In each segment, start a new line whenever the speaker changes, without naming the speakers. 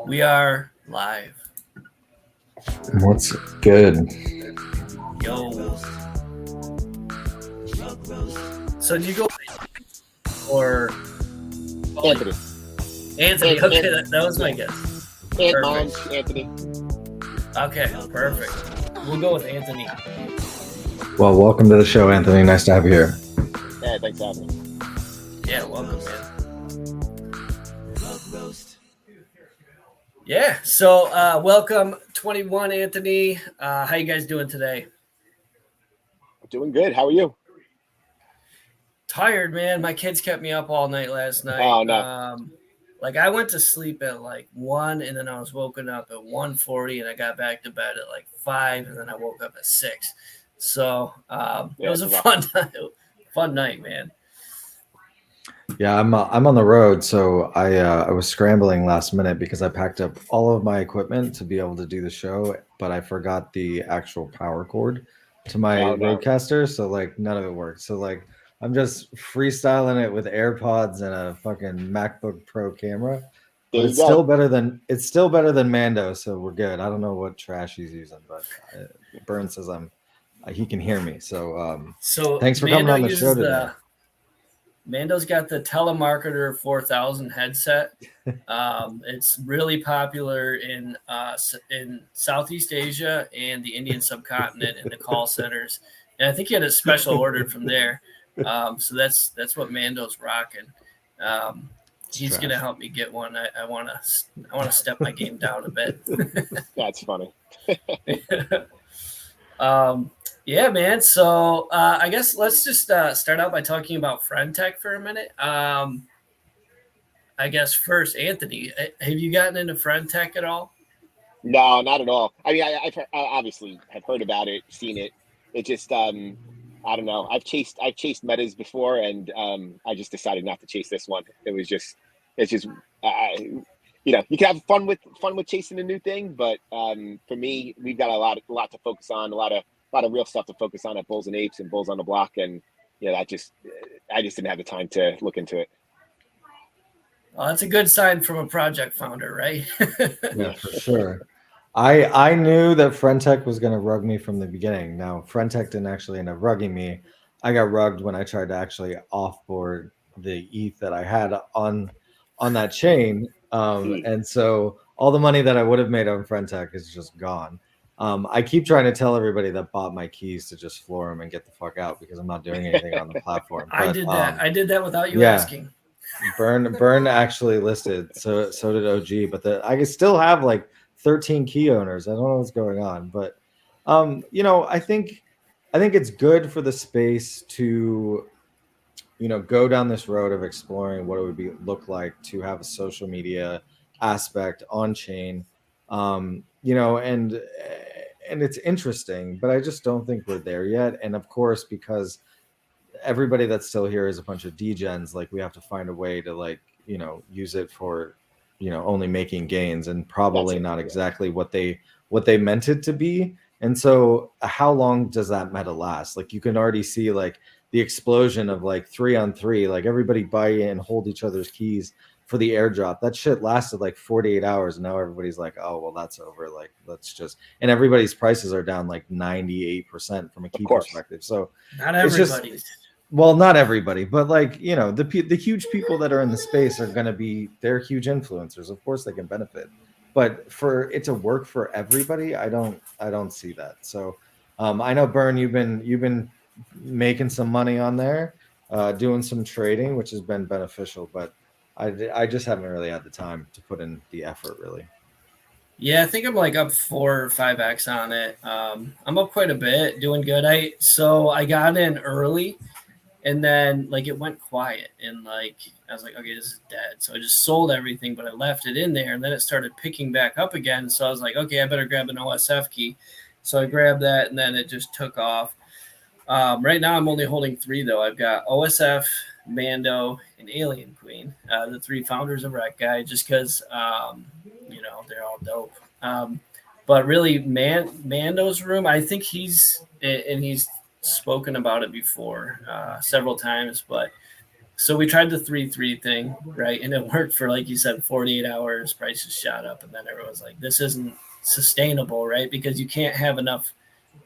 We are live.
What's good?
Yo. So do you go or
Anthony.
Anthony? Okay, that was my guess.
Anthony.
Okay, perfect. We'll go with Anthony.
Well, welcome to the show, Anthony. Nice to have you here.
Yeah, thanks for having me.
Yeah, welcome, man. Yeah, so welcome 21, Anthony. How you guys doing today?
Doing good. How are you?
Tired, man. My kids kept me up all night last night.
Oh, no.
Like I went to sleep at like 1 and then I was woken up at 1:40 and I got back to bed at like 5 and then I woke up at 6. So it was a fun night, man.
Yeah, I'm on the road, so I was scrambling last minute because I packed up all of my equipment to be able to do the show, but I forgot the actual power cord to my
Oh, no.
Rodecaster, so like none of it worked. So like I'm just freestyling it with AirPods and a fucking MacBook Pro camera.
There
But
you
it's
go.
still better than Mando, so we're good. I don't know what trash he's using, but Burn says he can hear me. So
So
thanks for coming on the show today.
Mando's got the Telemarketer 4000 headset. It's really popular in Southeast Asia and the Indian subcontinent in the call centers. And I think he had a special ordered from there. So that's what Mando's rocking. He's gonna help me get one. I want to step my game down a bit.
That's funny.
Yeah, man. So I guess let's just start out by talking about FriendTech for a minute. I guess first, Anthony, have you gotten into FriendTech at all?
No, not at all. I mean, I obviously have heard about it, seen it. It just, I don't know. I've chased metas before, and I just decided not to chase this one. It's just, you can have fun with chasing a new thing, but for me, we've got a lot to focus on, a lot of real stuff to focus on at Bulls and Apes and Bulls on the Block, and I just didn't have the time to look into it.
Well, that's a good sign from a project founder, right?
Yeah, for sure. I knew that FriendTech was going to rug me from the beginning. Now, FriendTech didn't actually end up rugging me. I got rugged when I tried to actually offboard the ETH that I had on that chain, and so all the money that I would have made on FriendTech is just gone. I keep trying to tell everybody that bought my keys to just floor them and get the fuck out because I'm not doing anything on the platform. But,
I did that without you asking.
Burn actually listed, so did OG, but I still have like 13 key owners. I don't know what's going on, but I think it's good for the space to go down this road of exploring what it would look like to have a social media aspect on chain, and it's interesting, but I just don't think we're there yet. And of course, because everybody that's still here is a bunch of degens, like we have to find a way to use it for only making gains, and probably not exactly what they meant it to be. And so how long does that meta last? Like you can already see like the explosion of like 3-on-3, like everybody buy in, hold each other's keys for the airdrop. That shit lasted like 48 hours, and now everybody's like, oh well, that's over, like let's just, and everybody's prices are down like 98% from a key perspective. So
not everybody's.
Well, not everybody, but like the huge people that are in the space are going to be, they're huge influencers. Of course, they can benefit, but for it to work for everybody, I don't see that. So, I know Burn, you've been making some money on there, doing some trading, which has been beneficial, but I just haven't really had the time to put in the effort, really.
Yeah, I think I'm like up 4 or 5x on it. I'm up quite a bit, doing good. I got in early. And then like it went quiet, and like I was like, okay, this is dead. So I just sold everything, but I left it in there, and then it started picking back up again. So I was like, okay, I better grab an OSF key. So I grabbed that, and then it just took off. Right now, I'm only holding 3 though. I've got OSF, Mando, and Alien Queen, the 3 founders of Wreck Guy, just because they're all dope. But really, Mando's room, I think he's spoken about it before several times, but So we tried the 3-3 thing, right? And it worked for, like you said, 48 hours. Prices shot up, and then everyone's like, "This isn't sustainable," right? Because you can't have enough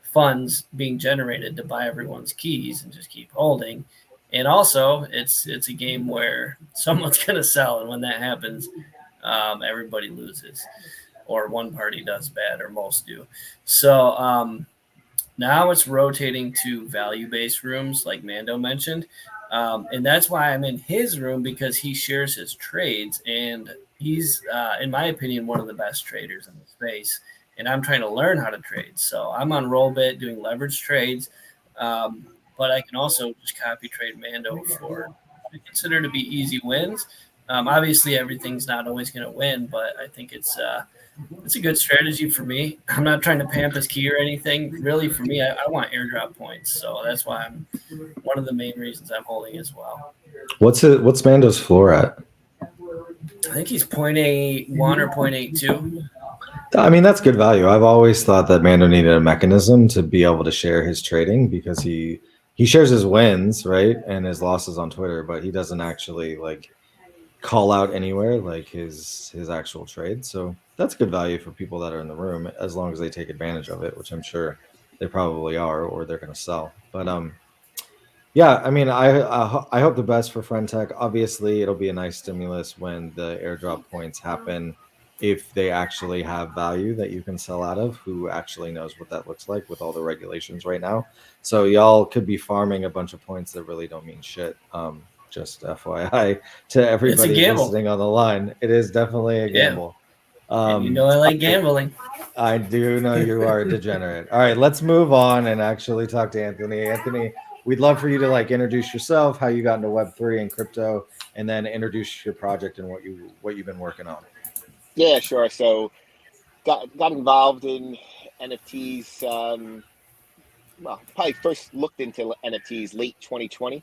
funds being generated to buy everyone's keys and just keep holding. And also, it's a game where someone's going to sell, and when that happens, everybody loses, or one party does bad, or most do. So now it's rotating to value-based rooms, like Mando mentioned. And that's why I'm in his room, because he shares his trades, and he's, in my opinion, one of the best traders in the space. And I'm trying to learn how to trade. So I'm on Rollbit doing leverage trades, but I can also just copy trade Mando for what I consider to be easy wins. Obviously, everything's not always going to win, but I think it's a good strategy for me. I'm not trying to pamp his key or anything. Really, for me, I want airdrop points. So that's why I'm one of the main reasons I'm holding as well.
What's Mando's floor at?
I think he's 0.81 or 0.82.
I mean, that's good value. I've always thought that Mando needed a mechanism to be able to share his trading, because he shares his wins, right, and his losses on Twitter, but he doesn't actually like call out anywhere like his actual trade. So that's good value for people that are in the room, as long as they take advantage of it, which I'm sure they probably are, or they're going to sell. But yeah, I mean, I hope the best for Friendtech. Obviously, it'll be a nice stimulus when the airdrop points happen, if they actually have value that you can sell out of. Who actually knows what that looks like with all the regulations right now? So y'all could be farming a bunch of points that really don't mean shit. Just FYI to everybody listening on the line, it is definitely a gamble.
And you know I like gambling.
I do know you are a degenerate. All right, let's move on and actually talk to Anthony. Anthony, we'd love for you to like introduce yourself, how you got into Web3 and crypto, and then introduce your project and what you've been working on.
Yeah, sure. So got involved in NFTs. Well, probably first looked into NFTs late 2020.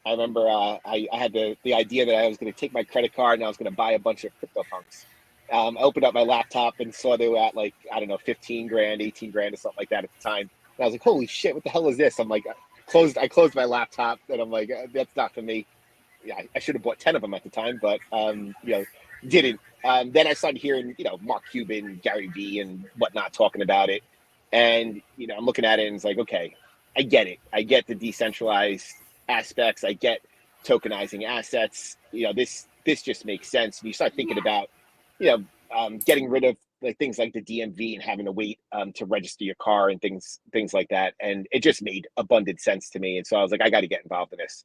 I remember I had the idea that I was going to take my credit card and I was going to buy a bunch of CryptoPunks. I opened up my laptop and saw they were at, like, I don't know, 15 grand, 18 grand or something like that at the time. And I was like, holy shit, what the hell is this? I'm like, I closed my laptop, and I'm like, that's not for me. Yeah, I should have bought 10 of them at the time, but didn't. Then I started hearing, Mark Cuban, Gary Vee, and whatnot talking about it. And, I'm looking at it and it's like, okay, I get it. I get the decentralized aspects. I get tokenizing assets. This just makes sense. And you start thinking about, getting rid of like things like the DMV and having to wait to register your car and things like that. And it just made abundant sense to me. And so I was like, I got to get involved in this.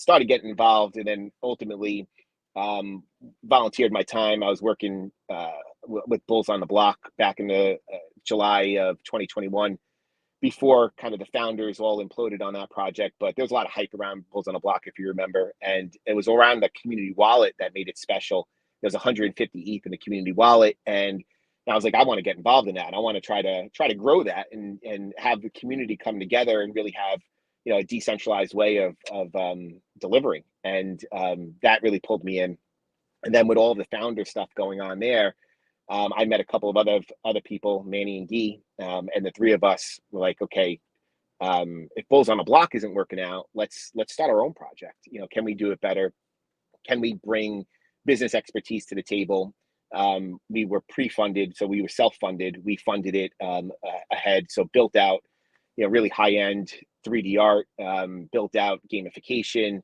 Started getting involved, and then ultimately volunteered my time. I was working with Bulls on the Block back in the July of 2021, before kind of the founders all imploded on that project. But there was a lot of hype around Bulls on the Block, if you remember, and it was around the community wallet that made it special. There's 150 ETH in the community wallet, and I was like, I want to get involved in that. I want to try to grow that and have the community come together and really have a decentralized way of delivering, and that really pulled me in. And then with all the founder stuff going on there, I met a couple of other people, Manny and Guy, and the three of us were like, okay, if Bulls on the Block isn't working out, let's start our own project. Can we do it better? Can we bring business expertise to the table? We were pre-funded, so we were self-funded. We funded it ahead, so built out, really high-end 3D art, built out gamification.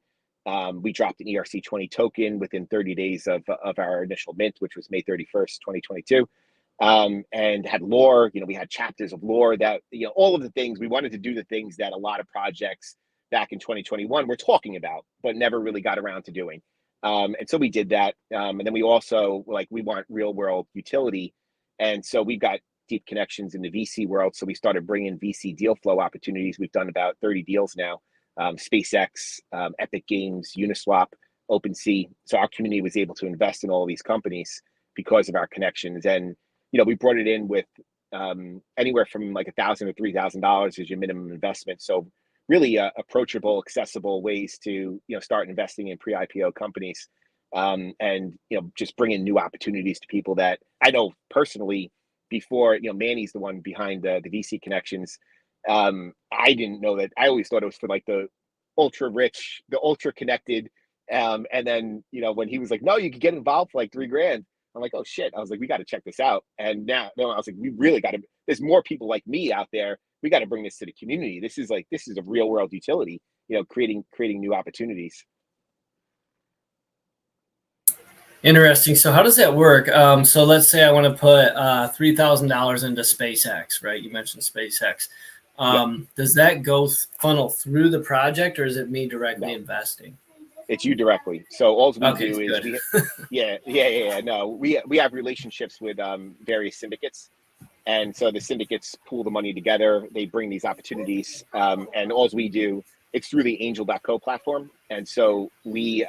We dropped an ERC20 token within 30 days of our initial mint, which was May 31st, 2022. And had lore, we had chapters of lore that, all of the things. We wanted to do the things that a lot of projects back in 2021 were talking about, but never really got around to doing. And so we did that. And then we also, we want real world utility. And so we got deep connections in the VC world. So we started bringing VC deal flow opportunities. We've done about 30 deals now. SpaceX, Epic Games, Uniswap, OpenSea. So our community was able to invest in all of these companies because of our connections. And, we brought it in with anywhere from like $1,000 to $3,000 as your minimum investment. So really approachable, accessible ways to, start investing in pre-IPO companies, and, just bring in new opportunities to people that I know personally. Before, Manny's the one behind the VC connections. I didn't know that. I always thought it was for like the ultra rich, the ultra connected. And then, when he was like, no, you could get involved for like $3,000. I'm like, oh shit. I was like, we got to check this out. And now, no, I was like, we really got to, there's more people like me out there. We got to bring this to the community. This is a real world utility, creating new opportunities.
Interesting. So how does that work? So let's say I want to put $3,000 into SpaceX, right? You mentioned SpaceX. Does that go funnel through the project, or is it me directly investing?
It's you directly. So all we do is
good.
No, we have relationships with various syndicates, and so the syndicates pool the money together. They bring these opportunities, and all we do, it's through the Angel.co platform, and so we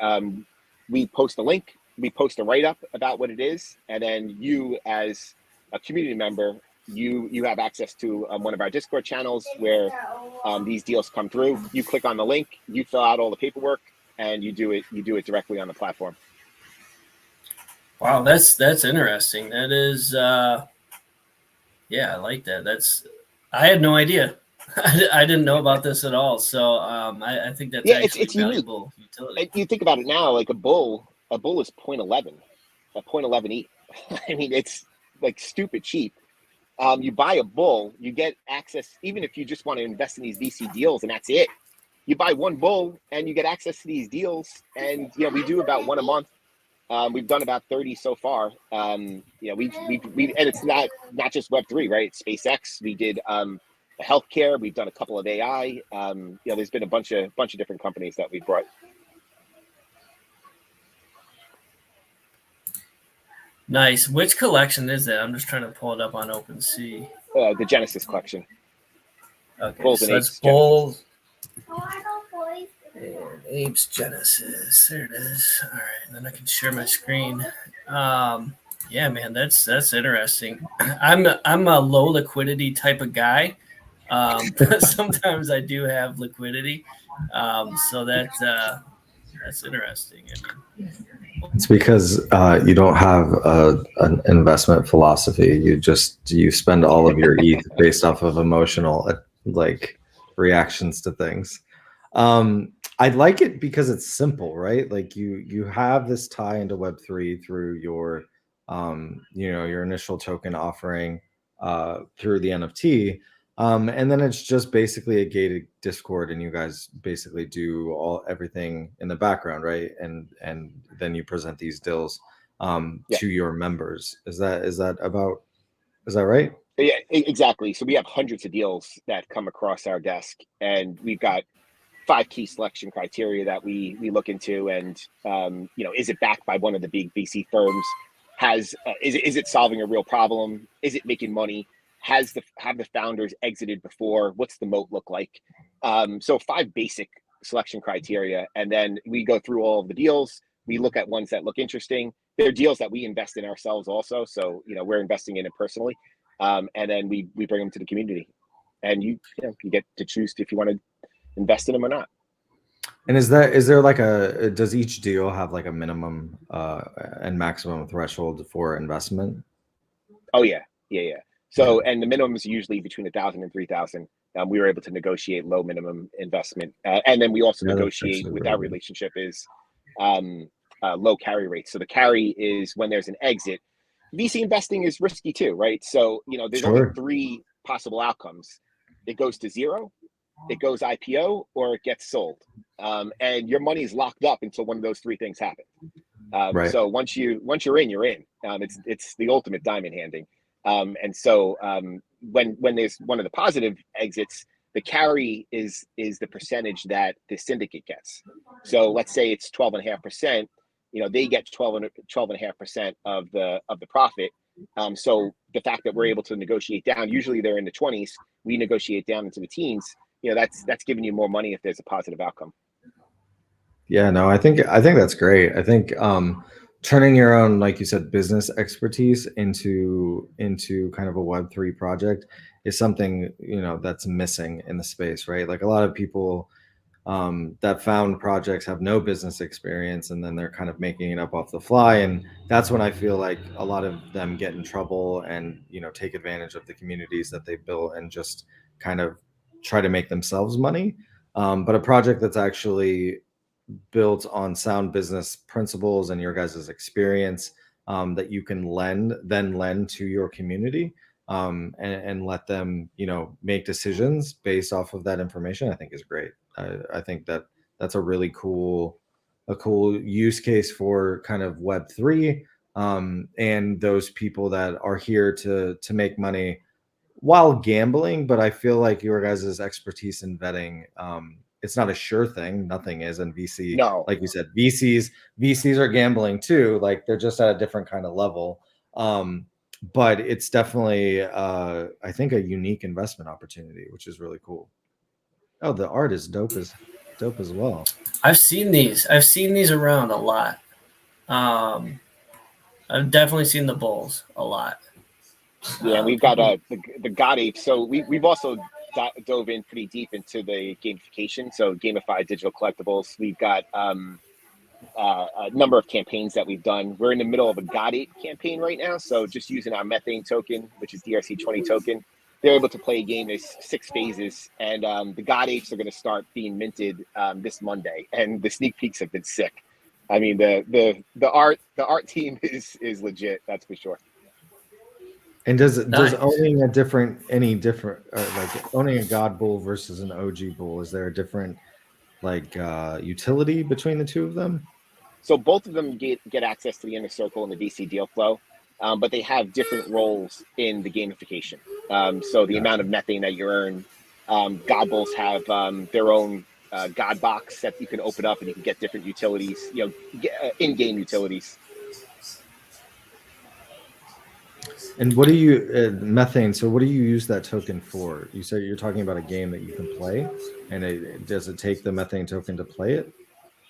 post a link. We post a write-up about what it is, and then you, as a community member, you have access to one of our Discord channels where these deals come through. You click on the link, you fill out all the paperwork, and you do it directly on the platform.
Wow, that's interesting. That is, I like that. I had no idea. I didn't know about this at all. So I think that's actually it's valuable utility.
And you think about it now, like a bull is 0.11, a 0.11 ETH. I mean, it's like stupid cheap. You buy a bull, you get access, even if you just want to invest in these VC deals and that's it. You buy one bull and you get access to these deals. And, we do about one a month. We've done about 30 so far. And it's not just Web3, right? It's SpaceX. We did healthcare. We've done a couple of AI. There's been a bunch of different companies that we've brought.
Nice. Which collection is that? I'm just trying to pull it up on OpenSea.
The Genesis collection.
Okay,
Bulls
so
and
that's
Apes
Bulls and Apes Genesis. There it is. All right, and then I can share my screen. Yeah, man, that's interesting. I'm a low liquidity type of guy, but sometimes I do have liquidity. So that's interesting. I mean,
it's because you don't have an investment philosophy. You spend all of your ETH based off of emotional reactions to things. I like it because it's simple, right? Like you have this tie into Web3 through your your initial token offering through the NFT. And then it's just basically a gated Discord, and you guys basically do everything in the background, right? And then you present these deals to your members. Is that right?
Yeah, exactly. So we have hundreds of deals that come across our desk, and we've got 5 key selection criteria that we look into. And is it backed by one of the big VC firms? Is it solving a real problem? Is it making money? Have the founders exited before? What's the moat look like? So 5 basic selection criteria, and then we go through all of the deals. We look at ones that look interesting. They're deals that we invest in ourselves also, so we're investing in it personally, and then we bring them to the community, and you get to choose if you want to invest in them or not.
And is there does each deal have like a minimum and maximum threshold for investment?
Oh yeah. So, and the minimum is usually between 1,000 and 3,000. We were able to negotiate low minimum investment, and then we also negotiate with our relationship is low carry rates. So the carry is when there's an exit. VC investing is risky too, right? So there's only 3 possible outcomes. It goes to 0, it goes IPO, or it gets sold, and your money is locked up until one of those 3 things happen. Right. So once you're in, you're in. It's the ultimate diamond handing. And so when there's one of the positive exits, the carry is the percentage that the syndicate gets. So let's say it's 12.5%. They get 12.5% of the profit. So the fact that we're able to negotiate down, usually they're in the 20s, we negotiate down into the teens. That's giving you more money if there's a positive outcome.
Yeah, no, I think that's great. I think turning your own, like you said, business expertise into kind of a Web3 project is something that's missing in the space, right? Like a lot of people that found projects have no business experience, and then they're kind of making it up off the fly, and that's when I feel like a lot of them get in trouble and take advantage of the communities that they built and just kind of try to make themselves money. but a project that's actually built on sound business principles and your guys' experience, that you can lend to your community, and let them, make decisions based off of that information, I think is great. I think that's a cool use case for kind of Web3, and those people that are here to make money while gambling. But I feel like your guys' expertise in vetting, it's not a sure thing. Nothing is in VC.
No.
Like you said, VCs are gambling too. Like they're just at a different kind of level. But it's definitely, I think, a unique investment opportunity, which is really cool. Oh, the art is dope as well.
I've seen these around a lot. I've definitely seen the bulls a lot.
Yeah, and we've got the God Ape. So we've also dove in pretty deep into the gamification. So gamified digital collectibles. We've got a number of campaigns that we've done. We're in the middle of a God Ape campaign right now. So just using our methane token, which is DRC20 token, they're able to play a game. There's 6 phases, and the God Apes are going to start being minted this Monday. And the sneak peeks have been sick. I mean, the art team is legit. That's for sure.
And does
Nice.
owning any different, like owning a God bull versus an OG bull, is there a different utility between the two of them?
So both of them get access to the inner circle and the DC deal flow, but they have different roles in the gamification. So the amount of methane that you earn, God bulls have their own God box that you can open up and you can get different utilities, in-game utilities.
And what do you methane? So what do you use that token for? You said you're talking about a game that you can play, and does it take the methane token to play it?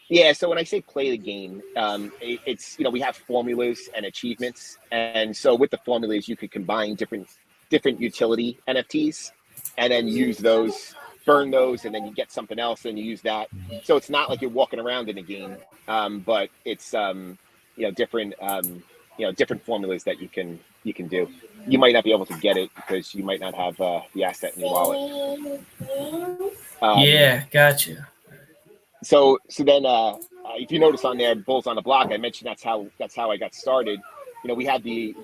Yeah. So when I say play the game, it's we have formulas and achievements, and so with the formulas you could combine different utility NFTs, and then use those, burn those, and then you get something else and you use that. So it's not like you're walking around in a game, but it's different different formulas that you can do. You might not be able to get it because you might not have the asset in your wallet.
Yeah, gotcha.
So then, if you notice on there, Bulls on the Block, I mentioned that's how I got started. We had the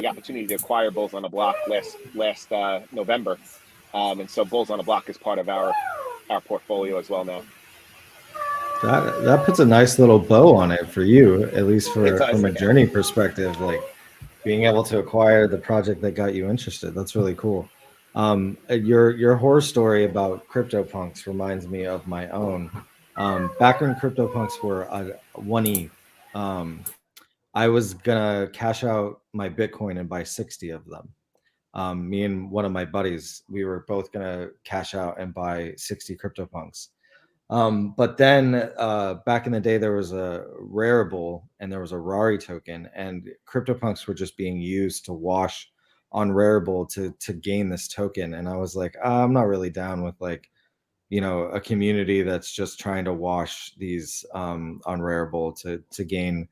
opportunity to acquire Bulls on the Block last November, and so Bulls on the Block is part of our portfolio as well now.
That puts a nice little bow on it for you, at least from a journey perspective, like being able to acquire the project that got you interested. That's really cool. Your horror story about CryptoPunks reminds me of my own. Back when CryptoPunks were 1 ETH, I was gonna cash out my Bitcoin and buy 60 of them. Me and one of my buddies, we were both gonna cash out and buy 60 CryptoPunks. But then back in the day, there was a Rarible and there was a Rari token, and CryptoPunks were just being used to wash on Rarible to gain this token. And I was like, I'm not really down with a community that's just trying to wash these on Rarible to gain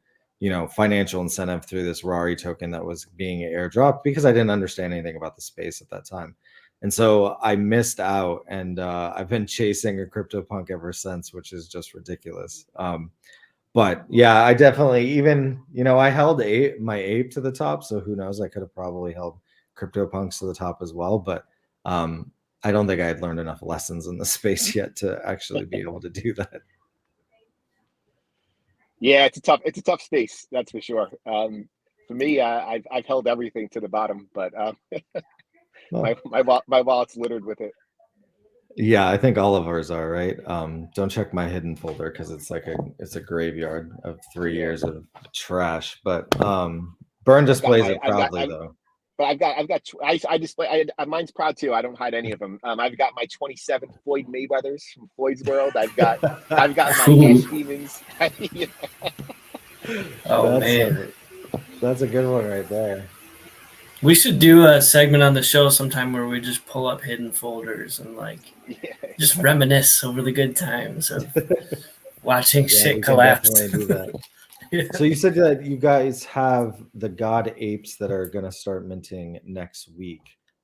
financial incentive through this Rari token that was being airdropped, because I didn't understand anything about the space at that time. And so I missed out, and I've been chasing a CryptoPunk ever since, which is just ridiculous. But yeah, I definitely I held my ape to the top, so who knows? I could have probably held CryptoPunks to the top as well, but I don't think I had learned enough lessons in the space yet to actually be able to do that.
Yeah, it's a tough space, that's for sure. For me, I've held everything to the bottom, but my wallet's littered with it.
Yeah, I think all of ours are, right? Don't check my hidden folder because it's a graveyard of 3 years of trash. But Burn displays it proudly though.
But I display. Mine's proud too. I don't hide any of them. I've got my 27 Floyd Mayweathers from Floyd's World. I've got my Ash Demons.
Man,
that's a good one right there.
We should do a segment on the show sometime where we just pull up hidden folders and just reminisce over the good times of watching shit collapse.
Definitely do that. Yeah. So you said that you guys have the God Apes that are going to start minting next week.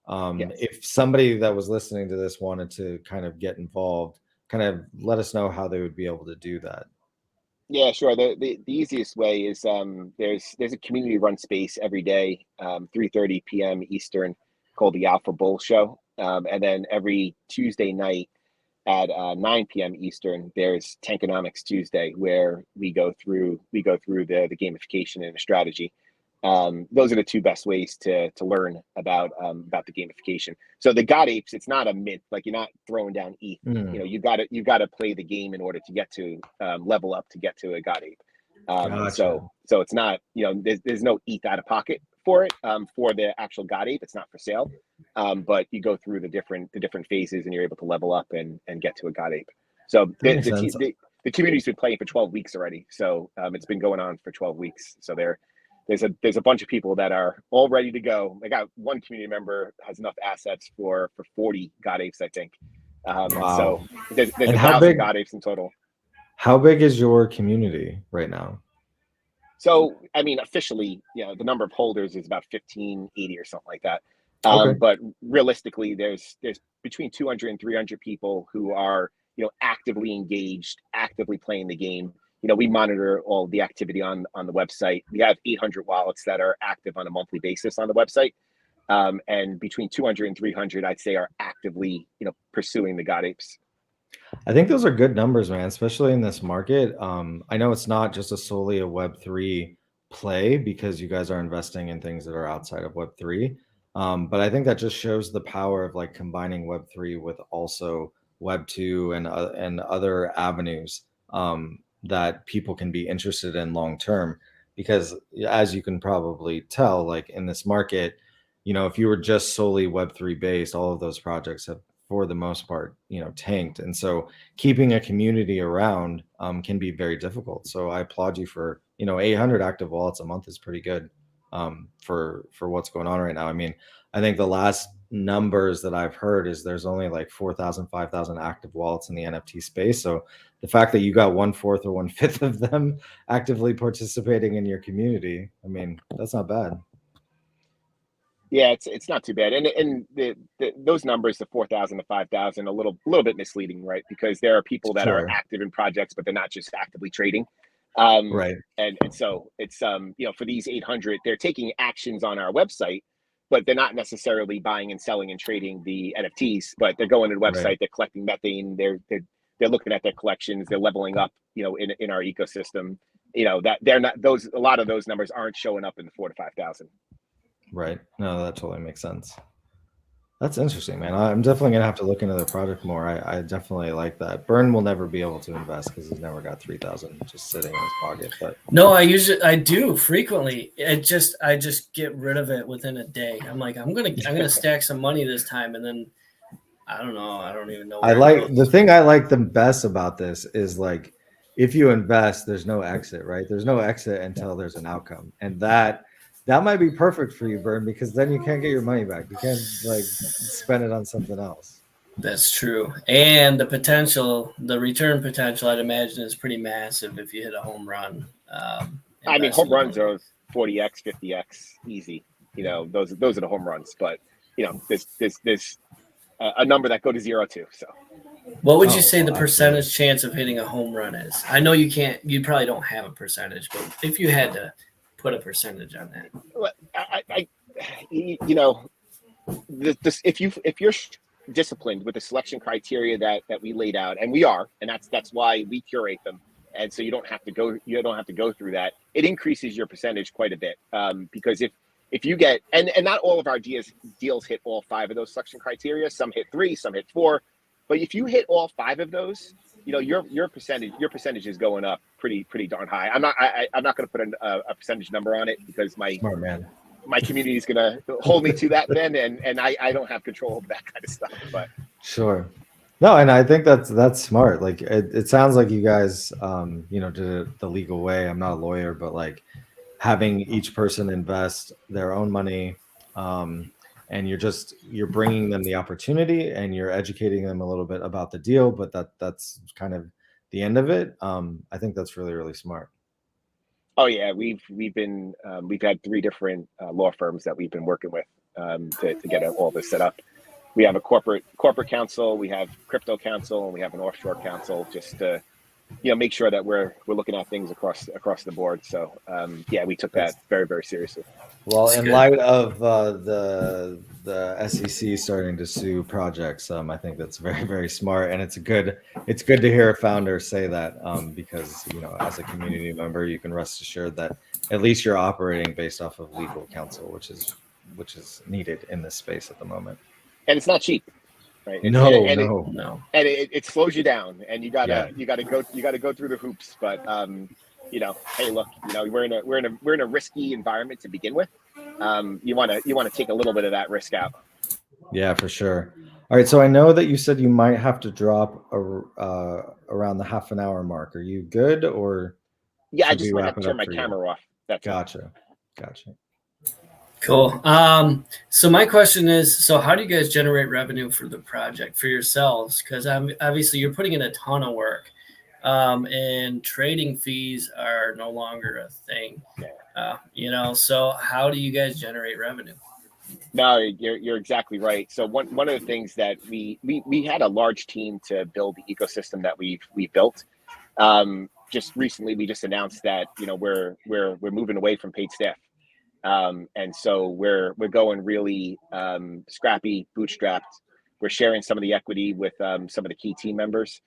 Yes. If somebody that was listening to this wanted to kind of get involved, kind of let us know how they would be able to do that.
Yeah, sure. The easiest way is there's a community run space every day, 3:30 p.m. Eastern, called the Alpha Bull Show, and then every Tuesday night at 9 p.m. Eastern, there's Tankonomics Tuesday, where we go through the gamification and the strategy. Those are the two best ways to learn about the gamification. So the God Apes, it's not a mint. Like, you're not throwing down ETH. You know, you've got to play the game in order to get to level up to get to a God Ape.
Gotcha.
So it's not, you know, there's no ETH out of pocket for it, for the actual God Ape. It's not for sale. But you go through the different phases, and you're able to level up and get to a God Ape. So the community's been playing for 12 weeks already. So it's been going on for 12 weeks. So there's a bunch of people that are all ready to go. I got one community member has enough assets for 40 God Apes, I think.
Wow.
So there's
And
1,000 God Apes in total.
How big is your community right now?
So, I mean, officially, you know, the number of holders is about 1580 or something like that.
Okay.
But realistically, there's between 200 and 300 people who are, you know, actively engaged, actively playing the game. You know, we monitor all the activity on the website. We have 800 wallets that are active on a monthly basis on the website. And between 200 and 300, I'd say, are actively, you know, pursuing the God Apes.
I think those are good numbers, man, especially in this market. I know it's not just solely a Web3 play, because you guys are investing in things that are outside of Web3. But I think that just shows the power of like combining Web3 with also Web2 and other avenues that people can be interested in long term. Because as you can probably tell, like in this market, you know, if you were just solely Web3 based, all of those projects have, for the most part, you know, tanked. And so keeping a community around can be very difficult. So I applaud you for, you know, 800 active wallets a month is pretty good for what's going on right now. I mean, I think the last numbers that I've heard is there's only like 4,000, 5,000 active wallets in the NFT space. So the fact that you got 1/4 or 1/5 of them actively participating in your community, I mean, that's not bad.
Yeah, it's not too bad, and those numbers, the 4,000 to 5,000, a little bit misleading, right? Because there are people that are
Sure.
active in projects, but they're not just actively trading.
Right.
And so it's you know, for these 800, they're taking actions on our website, but they're not necessarily buying and selling and trading the NFTs. But they're going to the
Right.
website, they're collecting methane, they're looking at their collections, they're leveling up, you know, in our ecosystem. You know, that they're not, those, a lot of those numbers aren't showing up in the 4,000 to 5,000.
Right. No, that totally makes sense. That's interesting, man. I'm definitely gonna have to look into the project more. I definitely like that. Burn will never be able to invest because he's never got 3,000 just sitting in his pocket. But
No, I do frequently. I just get rid of it within a day. I'm like, I'm gonna stack some money this time, and then I don't know. I don't even know.
I
Where it
like
goes.
the thing I like the best about this is like if you invest, there's no exit, right? There's no exit until there's an outcome. And that might be perfect for you, Burn, because then you can't get your money back. You can't like spend it on something else.
That's true. And the return potential, I'd imagine, is pretty massive if you hit a home run.
I mean, home runs
investing.
are 40x, 50x, easy. You know, those are the home runs. But you know, there's a number that go to 0 too. So
What would you
Oh,
say the
well,
percentage
absolutely.
chance of hitting a home run is? I know you can't. You probably don't have a percentage, but if you had to put a percentage on that,
you know, this if you're disciplined with the selection criteria that we laid out, and we are, and that's why we curate them, and so you don't have to go through that. It increases your percentage quite a bit, because if you get, and not all of our deals hit all 5 of those selection criteria. Some hit 3, some hit 4, but if you hit all 5 of those, you know, your percentage is going up pretty darn high. I'm not going to put a percentage number on it, because
Smart man.
my community is going to hold me to that then, and I don't have control over that kind of stuff. But
Sure. No, and I think that's smart. Like it sounds like you guys you know, did it the legal way. I'm not a lawyer, but like having each person invest their own money, and you're bringing them the opportunity and you're educating them a little bit about the deal, but that's kind of the end of it. I think that's really, really smart.
oh yeah, we've had 3 different law firms that we've been working with, to get all this set up. we have a corporate council, we have crypto council, and we have an offshore council, just to make sure that we're looking at things across the board. So yeah, we took that very, very seriously.
Well,
That's
in
good.
light of the SEC starting to sue projects, I think that's very, very smart, and it's good to hear a founder say that, because as a community member, you can rest assured that at least you're operating based off of legal counsel, which is needed in this space at the moment.
And it's not cheap, right?
No.
And it slows you down, and you gotta go through the hoops. But hey, look, we're in a risky environment to begin with. You want to take a little bit of that risk out.
Yeah, for sure. All right, so I know that you said you might have to drop around the half an hour mark. Are you good, or
yeah? I just might have to turn my camera off. That's
gotcha.
Cool. So my question is, so how do you guys generate revenue for the project for yourselves? Because obviously you're putting in a ton of work, and trading fees are no longer a thing. So how do you guys generate revenue?
No, you're exactly right. So one of the things that we had a large team to build the ecosystem that we built. Just recently, we just announced that we're moving away from paid staff. And so we're going really scrappy, bootstrapped. We're sharing some of the equity with some of the key team members,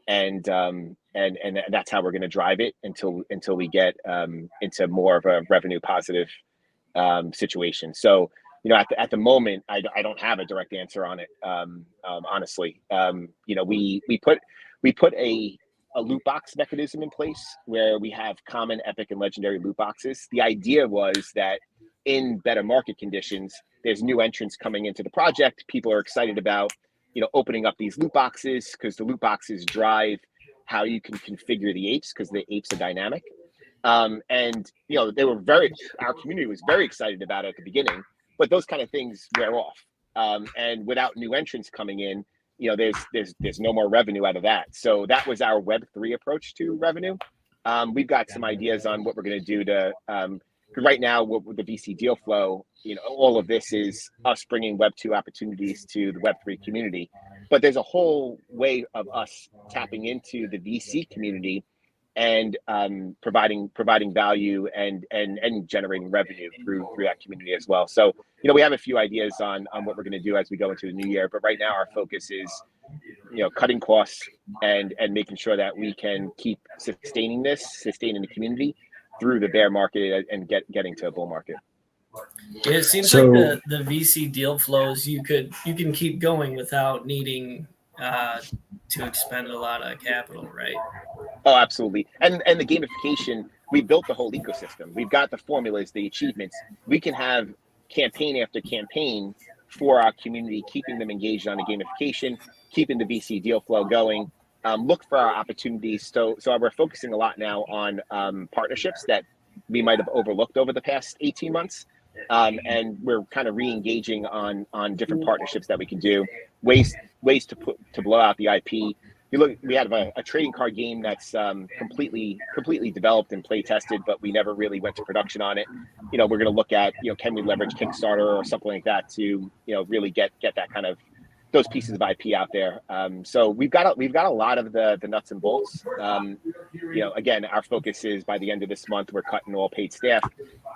and that's how we're going to drive it until we get into more of a revenue positive situation. So at the moment, I don't have a direct answer on it. Honestly, we put a loot box mechanism in place where we have common, epic, and legendary loot boxes. The idea was that in better market conditions, there's new entrants coming into the project. People are excited about, opening up these loot boxes, because the loot boxes drive how you can configure the apes, because the apes are dynamic. And our community was very excited about it at the beginning, but those kind of things wear off. And without new entrants coming in, there's no more revenue out of that. So that was our Web3 approach to revenue. We've got some ideas on what we're going to do to, right now with the VC deal flow, all of this is us bringing Web2 opportunities to the Web3 community. But there's a whole way of us tapping into the VC community and providing value and generating revenue through that community as well. So we have a few ideas on what we're going to do as we go into the new year, but right now our focus is cutting costs and making sure that we can keep sustaining the community through the bear market and getting to a bull market.
Yeah, it seems like the VC deal flows, you can keep going without needing to expend a lot of capital, right?
Oh, absolutely. And the gamification, we built the whole ecosystem. We've got the formulas, the achievements. We can have campaign after campaign for our community, keeping them engaged on the gamification, keeping the VC deal flow going. Look for our opportunities. So we're focusing a lot now on partnerships that we might have overlooked over the past 18 months. And we're kind of re-engaging on different partnerships that we can do, ways to blow out the IP. We have a trading card game that's completely developed and play tested, but we never really went to production on it. We're going to look at, can we leverage Kickstarter or something like that to, really get that kind of those pieces of IP out there. So we've got a lot of the nuts and bolts. Again, our focus is by the end of this month, we're cutting all paid staff,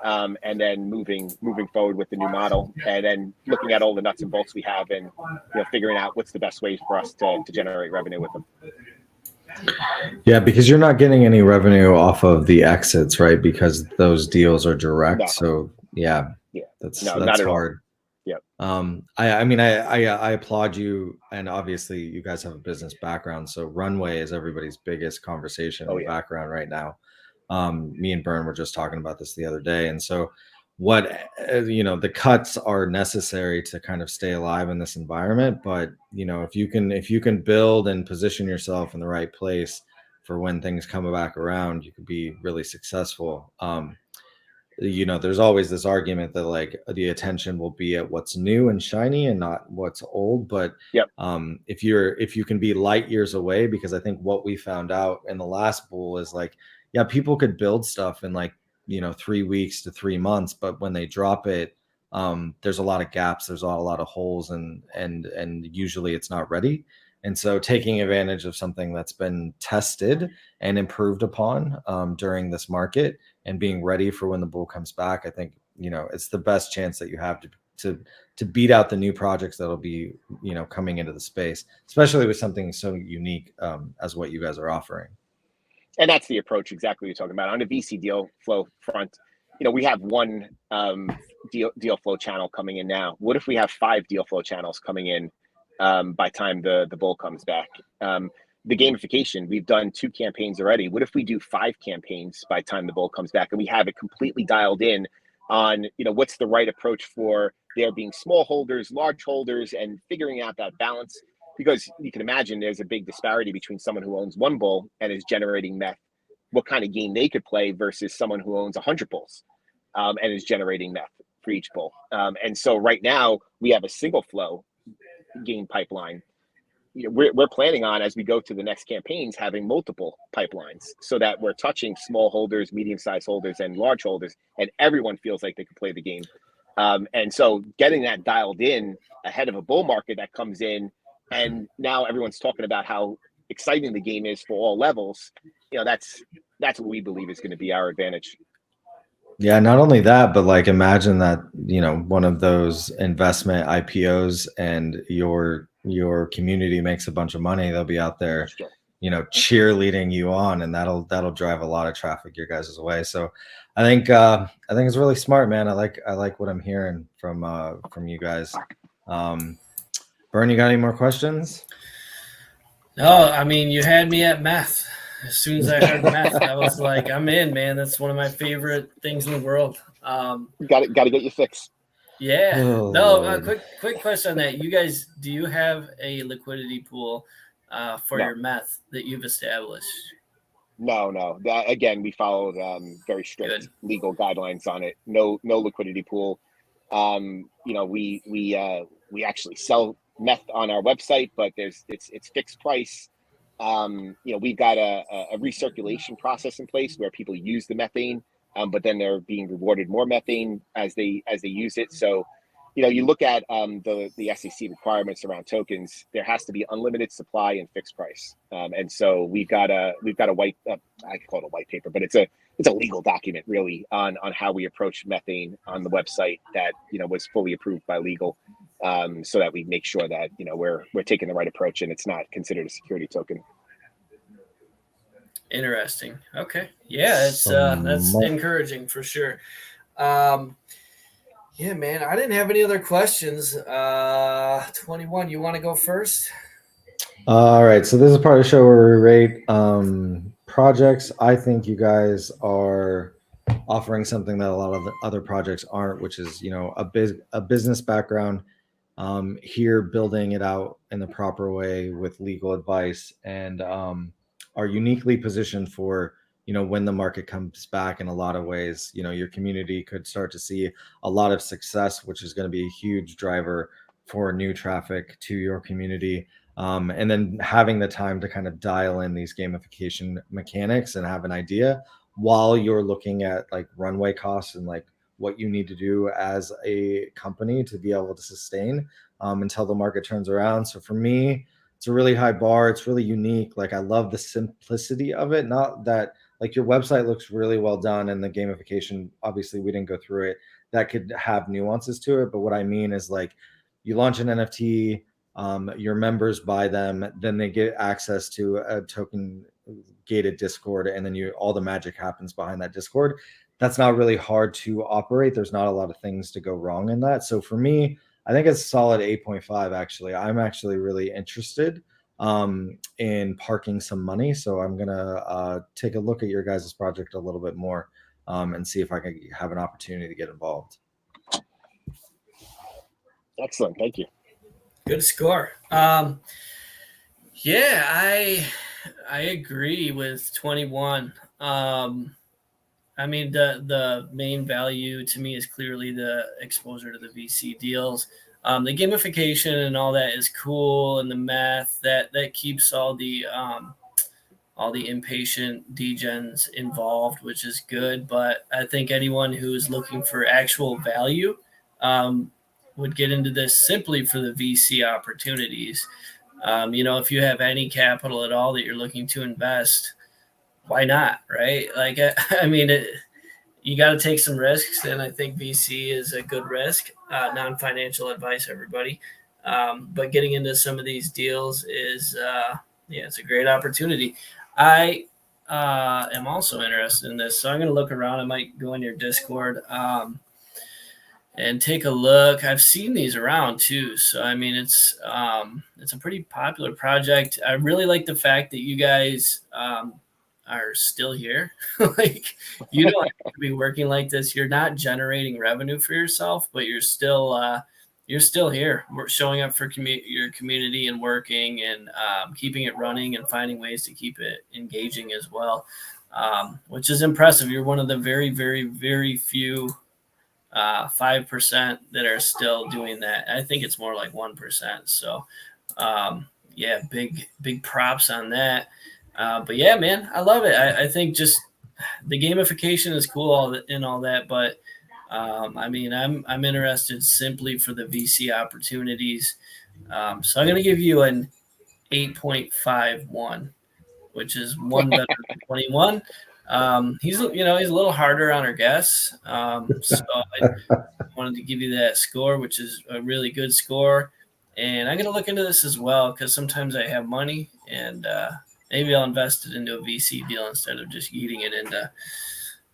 and then moving forward with the new model, and then looking at all the nuts and bolts we have, and figuring out what's the best way for us to generate revenue with them.
Yeah, because you're not getting any revenue off of the exits, right? Because those deals are direct. No. So yeah, that's hard.
Yep.
I applaud you, and obviously you guys have a business background, so runway is everybody's biggest conversation in the background right now. Me and Bern were just talking about this the other day, and so the cuts are necessary to kind of stay alive in this environment, but if you can build and position yourself in the right place for when things come back around, you could be really successful. There's always this argument that like the attention will be at what's new and shiny and not what's old. But if you can be light years away, because I think what we found out in the last bull is like, people could build stuff in like, 3 weeks to 3 months, but when they drop it, there's a lot of gaps, there's a lot of holes, and usually it's not ready. And so taking advantage of something that's been tested and improved upon during this market and being ready for when the bull comes back, I think, it's the best chance that you have to beat out the new projects that'll be, coming into the space, especially with something so unique as what you guys are offering.
And that's the approach exactly you're talking about on the VC deal flow front. We have one deal flow channel coming in now. What if we have 5 deal flow channels coming in by time the bull comes back? The gamification, we've done 2 campaigns already. What if we do 5 campaigns by time the bull comes back, and we have it completely dialed in on what's the right approach for there being small holders, large holders, and figuring out that balance? Because you can imagine there's a big disparity between someone who owns 1 bull and is generating meth, what kind of game they could play, versus someone who owns 100 bulls and is generating meth for each bull. And so right now we have a single flow game pipeline. We're planning on, as we go to the next campaigns, having multiple pipelines so that we're touching small holders, medium-sized holders, and large holders, and everyone feels like they can play the game. And so getting that dialed in ahead of a bull market that comes in, and now everyone's talking about how exciting the game is for all levels. That's what we believe is going to be our advantage.
Yeah, not only that, but like imagine that, one of those investment IPOs and your community makes a bunch of money. They'll be out there,
Sure.
Cheerleading you on, and that'll drive a lot of traffic your guys' way. So I think it's really smart, man. I like what I'm hearing from you guys. Vern, you got any more questions?
No, I mean, you had me at meth. As soon as I heard meth, I was like, I'm in, man. That's one of my favorite things in the world.
Got to get you fixed.
Yeah.
Oh,
no, quick question on that. You guys, do you have a liquidity pool for your meth that you've established?
No. That, again, we followed very strict legal guidelines on it. No liquidity pool. We actually sell meth on our website, but it's fixed price. We've got a recirculation process in place where people use the methane, but then they're being rewarded more methane as they use it. So, you look at the SEC requirements around tokens. There has to be unlimited supply and fixed price. And so we've got a white, I call it a white paper, but it's a legal document really on how we approach methane on the website that was fully approved by legal, so that we make sure that we're taking the right approach and it's not considered a security token.
Interesting. Okay. Yeah, that's encouraging for sure. Yeah, man, I didn't have any other questions. 21, you want to go first?
All right. So this is part of the show where we rate projects. I think you guys are offering something that a lot of the other projects aren't, which is, a business background, here building it out in the proper way with legal advice, and are uniquely positioned for, when the market comes back in a lot of ways. Your community could start to see a lot of success, which is going to be a huge driver for new traffic to your community. And then having the time to kind of dial in these gamification mechanics and have an idea while you're looking at like runway costs and like what you need to do as a company to be able to sustain until the market turns around. So for me, it's a really high bar. It's really unique. Like, I love the simplicity of it. Not that, like, your website looks really well done, and the gamification, obviously we didn't go through it, that could have nuances to it. But what I mean is, like, you launch an NFT, your members buy them, then they get access to a token gated Discord, and then all the magic happens behind that Discord. That's not really hard to operate. There's not a lot of things to go wrong in that. So for me, I think it's solid 8.5. Actually, I'm actually really interested in parking some money. So I'm gonna take a look at your guys' project a little bit more and see if I can have an opportunity to get involved.
Excellent, thank you.
Good score. Yeah, I agree with 21. I mean, the main value to me is clearly the exposure to the VC deals. The gamification and all that is cool, and the math that keeps all the impatient degens involved, which is good. But I think anyone who's looking for actual value would get into this simply for the VC opportunities. If you have any capital at all that you're looking to invest, why not, right? Like, I mean, you got to take some risks, and I think VC is a good risk. Non-financial advice, everybody. But getting into some of these deals is, it's a great opportunity. I am also interested in this, so I'm going to look around. I might go in your Discord and take a look. I've seen these around too, so I mean, it's a pretty popular project. I really like the fact that you guys are still here. Like, you don't have to be working like this. You're not generating revenue for yourself, but you're still here. We're showing up for your community and working and keeping it running and finding ways to keep it engaging as well, which is impressive. You're one of the very, very, very few 5% that are still doing that. I think it's more like 1%. So, big props on that. But yeah, man, I love it. I think just the gamification is cool and all that, but I mean, I'm interested simply for the VC opportunities. So I'm going to give you an 8.51, which is one better than 21. He's a little harder on our guests. So I wanted to give you that score, which is a really good score. And I'm going to look into this as well, because sometimes I have money and maybe I'll invest it into a VC deal instead of just eating it into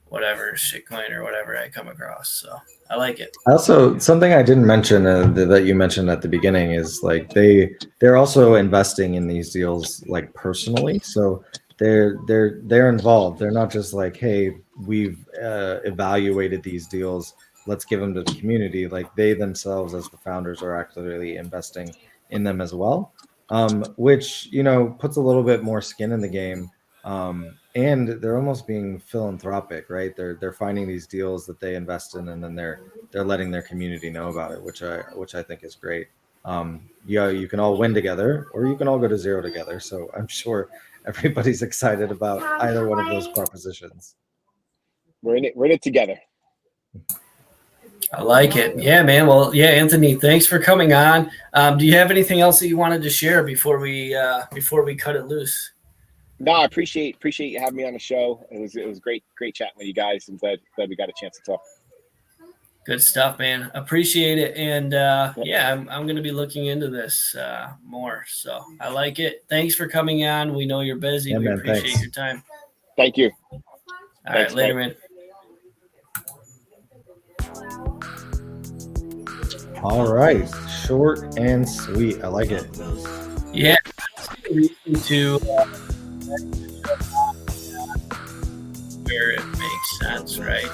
whatever shitcoin or whatever I come across. So I like it.
Also, something I didn't mention that you mentioned at the beginning is like they're also investing in these deals like personally. So they're involved. They're not just like, hey, we've evaluated these deals, let's give them to the community. Like, they themselves as the founders are actually investing in them as well, which puts a little bit more skin in the game. And they're almost being philanthropic, right? They're finding these deals that they invest in, and then they're letting their community know about it, which I think is great. You can all win together, or you can all go to zero together. So I'm sure everybody's excited about either one of those propositions.
We're in it together.
I like it. Yeah, man. Well, yeah, Anthony, thanks for coming on. Do you have anything else that you wanted to share before we cut it loose?
No, I appreciate you having me on the show. It was great chatting with you guys. I'm glad we got a chance to talk.
Good stuff, man. Appreciate it. And I'm going to be looking into this more. So I like it. Thanks for coming on. We know you're busy.
Yeah,
we
man,
appreciate
thanks.
your time.
Thank you.
All
Thanks,
right, later, man.
All right, short and sweet. I like it.
Yeah. To where it makes sense, right?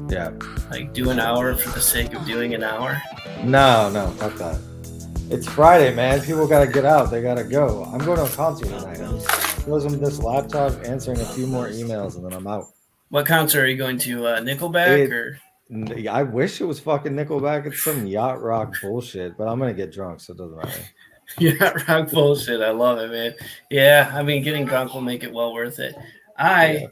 Yeah.
Like, do an hour for the sake of doing an hour.
No, fuck that. It's Friday, man. People gotta get out. They gotta go. I'm going to a concert tonight. I'm closing this laptop, answering a few more emails, and then I'm out.
What concert are you going to? Nickelback or?
I wish it was fucking Nickelback. It's some yacht rock bullshit, but I'm gonna get drunk, so it doesn't matter.
Yacht rock bullshit. I love it, man. Yeah, I mean, getting drunk will make it well worth it. I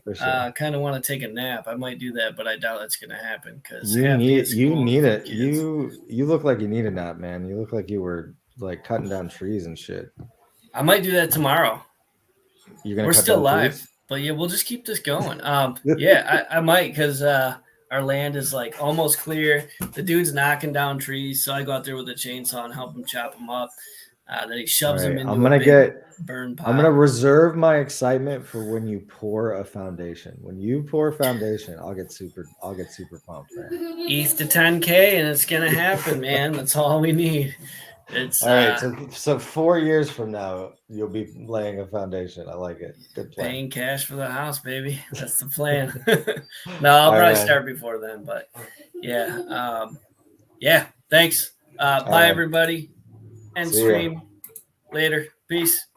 kind of want to take a nap. I might do that, but I doubt that's gonna happen because
you need it. You look like you need a nap, man. You look like you were like cutting down trees and shit.
I might do that tomorrow. We're still live, but yeah, we'll just keep this going. I might, because our land is like almost clear. The dude's knocking down trees, so I go out there with a chainsaw and help him chop them up. Then he shoves them into burn pot.
I'm gonna reserve my excitement for when you pour a foundation. When you pour foundation, I'll get super pumped, man.
ETH to 10K, and it's gonna happen, man. That's all we need. It's
all right. So 4 years from now, you'll be laying a foundation. I like it. Good plan.
Paying cash for the house, baby. That's the plan. No, I'll probably start before then, but yeah. Thanks. Bye, everybody. End stream. Later. Peace.